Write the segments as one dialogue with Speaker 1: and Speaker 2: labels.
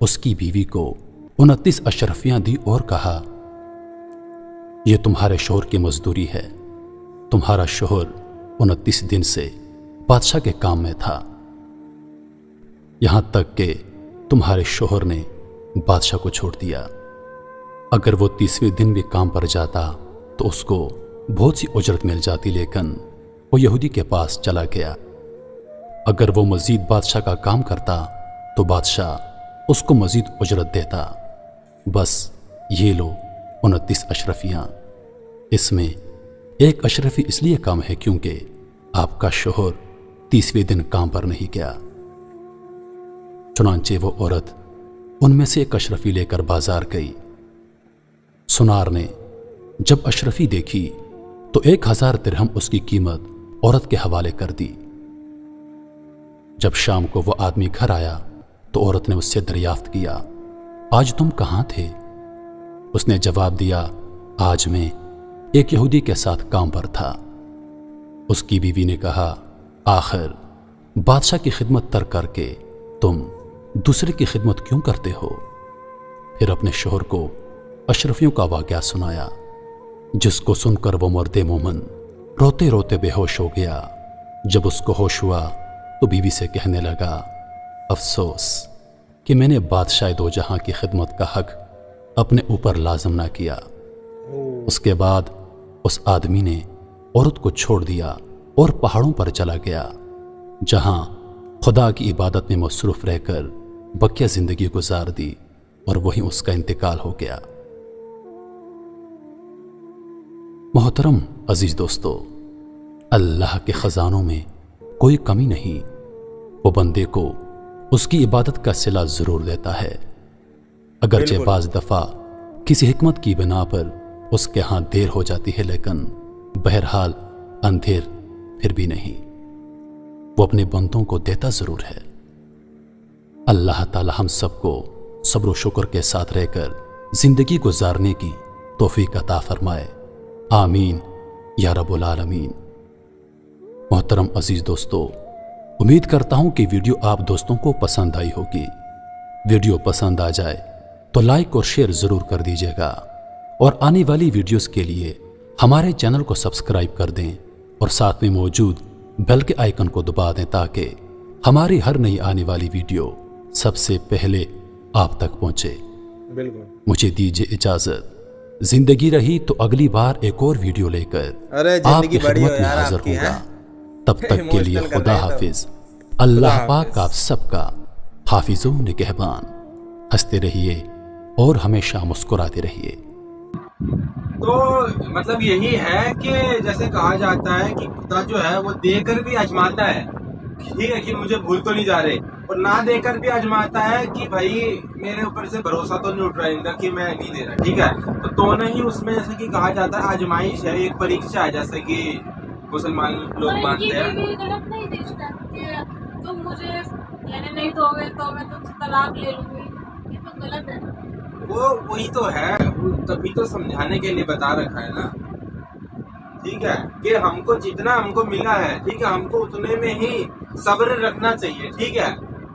Speaker 1: اس کی بیوی کو 29 اشرفیاں دی اور کہا یہ تمہارے شوہر کی مزدوری ہے، تمہارا شوہر 29 دن سے بادشاہ کے کام میں تھا، یہاں تک کہ تمہارے شوہر نے بادشاہ کو چھوڑ دیا۔ اگر وہ 30ویں دن بھی کام پر جاتا تو اس کو بہت سی اجرت مل جاتی، لیکن وہ یہودی کے پاس چلا گیا۔ اگر وہ مزید بادشاہ کا کام کرتا تو بادشاہ اس کو مزید اجرت دیتا۔ بس یہ لو 29 اشرفیاں، اس میں ایک اشرفی اس لیے کم ہے کیونکہ آپ کا شوہر 30ویں دن کام پر نہیں گیا۔ چنانچہ وہ عورت ان میں سے ایک اشرفی لے کر بازار گئی۔ سنار نے جب اشرفی دیکھی تو 1000 درہم اس کی قیمت عورت کے حوالے کر دی۔ جب شام کو وہ آدمی گھر آیا تو عورت نے اس سے دریافت کیا آج تم کہاں تھے؟ اس نے جواب دیا آج میں ایک یہودی کے ساتھ کام پر تھا۔ اس کی بیوی نے کہا آخر بادشاہ کی خدمت ترک کر کے تم دوسرے کی خدمت کیوں کرتے ہو؟ پھر اپنے شوہر کو اشرفیوں کا واقعہ سنایا، جس کو سن کر وہ مرد مومن روتے روتے بے ہوش ہو گیا۔ جب اس کو ہوش ہوا تو بیوی سے کہنے لگا افسوس کہ میں نے بادشاہ دو جہاں کی خدمت کا حق اپنے اوپر لازم نہ کیا۔ اس کے بعد اس آدمی نے عورت کو چھوڑ دیا اور پہاڑوں پر چلا گیا، جہاں خدا کی عبادت میں مصروف رہ کر بقیہ زندگی گزار دی، اور وہیں اس کا انتقال ہو گیا۔ محترم عزیز دوستو، اللہ کے خزانوں میں کوئی کمی نہیں، وہ بندے کو اس کی عبادت کا صلہ ضرور دیتا ہے، اگرچہ بعض دفعہ کسی حکمت کی بنا پر اس کے ہاں دیر ہو جاتی ہے، لیکن بہرحال اندھیر پھر بھی نہیں، وہ اپنے بندوں کو دیتا ضرور ہے۔ اللہ تعالی ہم سب کو صبر و شکر کے ساتھ رہ کر زندگی گزارنے کی توفیق عطا فرمائے، آمین یا رب العالمین۔ محترم عزیز دوستو، امید کرتا ہوں کہ ویڈیو آپ دوستوں کو پسند آئی ہوگی۔ ویڈیو پسند آ جائے تو لائک اور شیئر ضرور کر دیجیے گا، اور آنے والی ویڈیوز کے لیے ہمارے چینل کو سبسکرائب کر دیں اور ساتھ میں موجود بیل کے آئیکن کو دبا دیں تاکہ ہماری ہر نئی آنے والی ویڈیو سب سے پہلے آپ تک پہنچے۔
Speaker 2: بالکل،
Speaker 1: مجھے دیجیے اجازت، زندگی رہی تو اگلی بار ایک اور ویڈیو لے کر آپ کی خدمت میں حاضر ہوگا۔ تب تک کے لیے خدا حافظ۔ اللہ پاک آپ سب کا حافظ و نگہبان۔ ہنستے رہیے اور ہمیشہ مسکراتے رہیے۔
Speaker 2: تو مطلب یہی ہے کہ جیسے کہا جاتا ہے کہ خدا جو ہے وہ دے کر بھی آزماتا ہے، ٹھیک ہے، کہ مجھے بھول تو نہیں جا رہے، اور نہ دے کر بھی آزماتا ہے کہ بھائی میرے اوپر سے بھروسہ تو نہیں اٹھ رہا ان کا کہ میں نہیں دے رہا، ٹھیک ہے۔ تو دونوں ہی اس میں جیسے کہ کہا جاتا ہے آزمائش ہے، ایک پریکشا ہے، جیسے کہ مسلمان لوگ مانتے ہیں۔
Speaker 3: غلط نہیں دیکھتا کہ تم مجھے یعنی نہیں دو گے تو میں تم سے طلاق لے لوں گی، یہ تو غلط ہے۔
Speaker 2: وہی تو ہے، تبھی تو سمجھانے کے لیے بتا رکھا ہے نا، ٹھیک ہے، کہ ہم کو جتنا ہم کو ملا ہے، ٹھیک ہے، ہم کو اتنے میں ہی صبر رکھنا چاہیے، ٹھیک ہے۔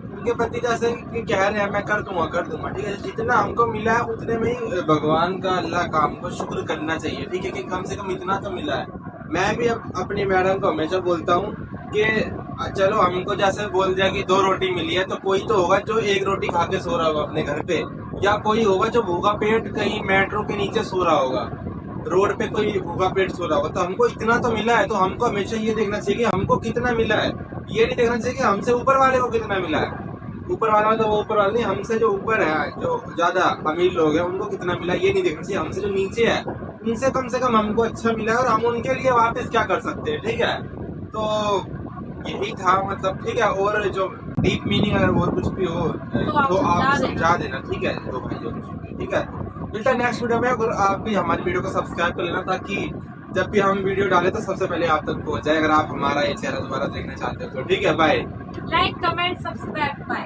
Speaker 2: ان کے پتی جیسے کہ کہہ رہے ہیں میں کر دوں گا، ٹھیک ہے، جتنا ہم کو ملا ہے اتنے میں ہی بھگوان کا، اللہ کا ہم کو شکر کرنا چاہیے، ٹھیک ہے، کہ کم سے کم اتنا تو ملا ہے۔ میں بھی اپنی میڈم کو ہمیشہ بولتا ہوں کہ چلو ہم کو جیسے بول دیا کہ 2 روٹی ملی ہے، تو کوئی تو ہوگا جو 1 روٹی کھا کے سو رہا ہوگا اپنے گھر پہ، یا کوئی ہوگا جو بھوکا پیٹ کہیں میٹرو کے نیچے سو رہا ہوگا، روڈ پہ کوئی بھوکا پیٹ سو رہا ہوگا۔ تو ہم کو اتنا تو ملا ہے، تو ہم کو ہمیشہ یہ دیکھنا چاہیے کہ ہم کو کتنا ملا ہے، یہ نہیں دیکھنا چاہیے کہ ہم سے اوپر والے کو کتنا ملا ہے۔ اوپر والا تو وہ اوپر والا نہیں، ہم سے جو اوپر ہے، جو زیادہ امیر لوگ ہیں، ان کو کتنا ملا یہ نہیں دیکھنا چاہیے، ہم سے جو نیچے ہے ان سے کم ہم کو اچھا ملا ہے، اور ہم ان کے لیے واپس کیا کر سکتے ہیں، ٹھیک ہے۔ تو یہی تھا مطلب، ٹھیک ہے، اور جو ڈیپ میننگ اگر اور کچھ بھی ہو تو آپ سمجھا دینا، ٹھیک ہے دو بھائی جو کچھ بھی، ٹھیک ہے۔ ملتا ہے نیکسٹ ویڈیو میں، اگر آپ بھی ہماری ویڈیو کو سبسکرائب کر لینا تاکہ جب بھی ہم ویڈیو ڈالیں تو سب سے پہلے آپ تک پہنچ جائے، اگر آپ ہمارا یہ چہرہ دوبارہ دیکھنا چاہتے ہو تو، ٹھیک ہے، bye.
Speaker 3: Like comment subscribe bye.